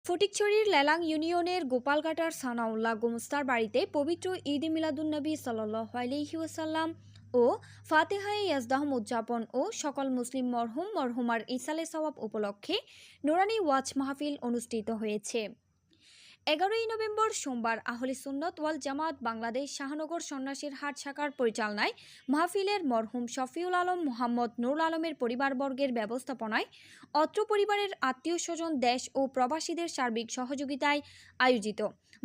ফটিকছড়ির লেলাং ইউনিয়নের গোপালঘাটার সানাউল্লাহ গোমস্তার বাড়িতে পবিত্র ঈদে মিলাদুন্নবী সাল্লাল্লাহু আলাইহি ওয়াসাল্লাম ও ফাতিহায়ে ইয়াজদাহম উদযাপন ও সকল মুসলিম মরহুম মরহুমার ইসালে সওয়াব উপলক্ষে নুরানি ওয়াজ মাহফিল অনুষ্ঠিত হয়েছে। 11 নভেম্বর সোমবার আহলে সুন্নত ওয়াল জামাত বাংলাদেশ শাহনগর সন্ন্যাসীর হাট শাখার পরিচালনায় মাহফিলের মরহুম শফিউল আলম মোহাম্মদ নুরুল আলমের পরিবারবর্গের ব্যবস্থাপনায় অত্র পরিবারের আত্মীয় স্বজন দেশ ও প্রবাসীদের সার্বিক সহযোগিতায় আয়োজিত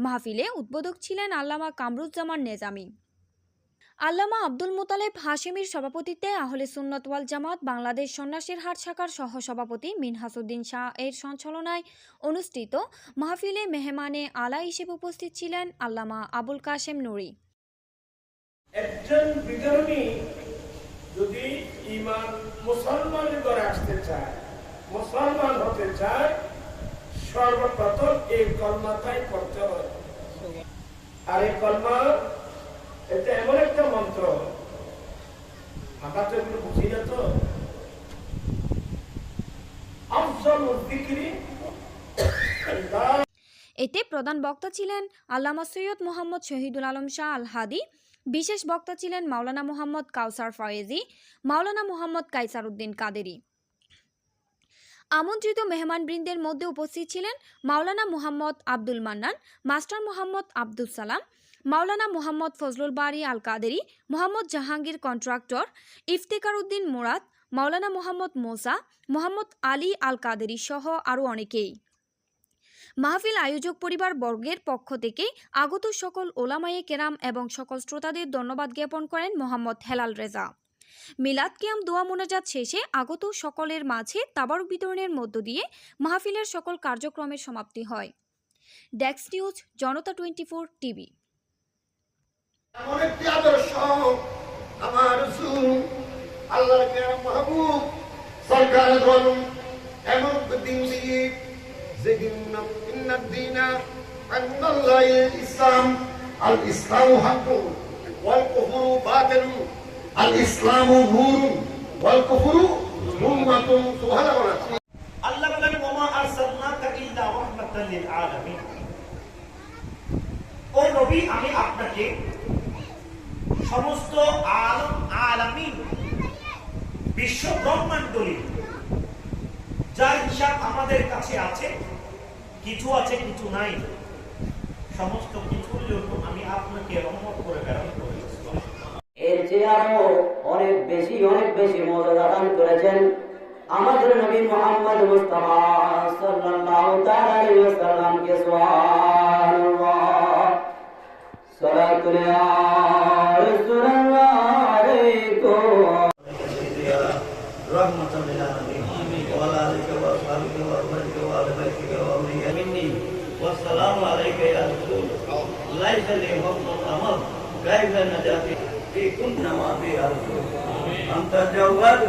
মাহফিলে উদ্বোধক ছিলেন আল্লামা কামরুজ্জামান নেজামি। আল্লামা আব্দুল মুতালেব হাশেমির সভাপতিত্বে আহলে সুন্নত ওয়াল জামাত বাংলাদেশ সন্ন্যাসীর হাট শাখার সহসভাপতি মিনহাসউদ্দিন শাহ এর সঞ্চালনায় অনুষ্ঠিত মাহফিলে মেহমানে আলা হিসেবে উপস্থিত ছিলেন আল্লামা আবুল কাশেম নুরি। একজন বিধর্মী যদি ঈমান মুসলমানের ঘরে আসতে চায়, মুসলমান হতে চায়, সর্বপ্রথম এই কলমাটাই পড়তে হয়। আর এই কলমা এটা এমন একটা মন্ত্র, আমরা তো এগুলো বুঝি না। তো এতে প্রধান বক্তা ছিলেন আল্লামা সৈয়দ মোহাম্মদ শহীদুল আলম শাহ আল হাদি, বিশেষ বক্তা ছিলেন মাওলানা মোহাম্মদ কাউসার ফয়েজি, মাওলানা মোহাম্মদ কাইসার উদ্দিন কাদেরি। আমন্ত্রিত মেহমানবৃন্দের মধ্যে উপস্থিত ছিলেন মাওলানা মোহাম্মদ আব্দুল মান্নান, মাস্টার মোহাম্মদ আব্দুল সালাম, মাওলানা মোহাম্মদ ফজলুল বারি আল কাদেরি, মোহাম্মদ জাহাঙ্গীর কন্ট্রাক্টর, ইফতেকার উদ্দিন মুরাদ, মাওলানা মোহাম্মদ মোসা, মোহাম্মদ আলী আল কাদেরি সহ আরও অনেকেই। মাহফিল আয়োজক পরিবার বর্গের পক্ষ থেকে আগত সকল ওলামায়ে কেরাম এবং সকল শ্রোতাদের ধন্যবাদ জ্ঞাপন করেন মোহাম্মদ হেলাল রেজা। মিলাদ কিয়াম দোয়া মোনাজাত শেষে আগত সকলের মাঝে তাবারুক বিতরণের মধ্য দিয়ে মাহফিলের সকল কার্যক্রমের সমাপ্তি হয়। ডেস্ক নিউজ, জনতা 24 টিভি। অনেকটি আদর্শ আমার রাসূল আল্লাহর প্রিয় মাহবুব সরকার ধরুন এমন দিন দিয়ে যেদিন ইন্নাদ দীনা আনদাল্লাহিল ইসলাম, আল ইসলামু হাক্কুন ওয়াল কুফরু বাতিলুন, আল ইসলামু নূরুন ওয়াল কুফরু যুলমাতুন। সুবহানাল্লাহ। আল্লাহ বলেন ওমা আরসালনাকা ইল্লা রাহমাতাল লিল আলামিন। ও নবী, আমি আপনাকে সমস্ত আলামিন বিশ্ব ব্রহ্মাণ্ডের যার হিসাব আমাদের কাছে আছে, কিছু আছে কিছু নাই, সমস্ত কিছুর জন্য আমি আপনাকে রহমত করে প্রেরণ করেছি। এর চেয়ে আরো অনেক বেশি মর্যাদা দান করেছেন আমাদের নবী মুহাম্মদ মুস্তাফা সাল্লাল্লাহু তাআলা আলাইহি ওয়াসাল্লামকে। সুবহানাল্লাহ। সালাতু আলাইহি رحمة للعالمين وعلى آلك وأصحابك وأزواجك وآل بيتك وأولياء مني والسلام عليك يا رسول ليس لي حكم الأمر كيف نجاتي في كل ما في أرجو أنت جواد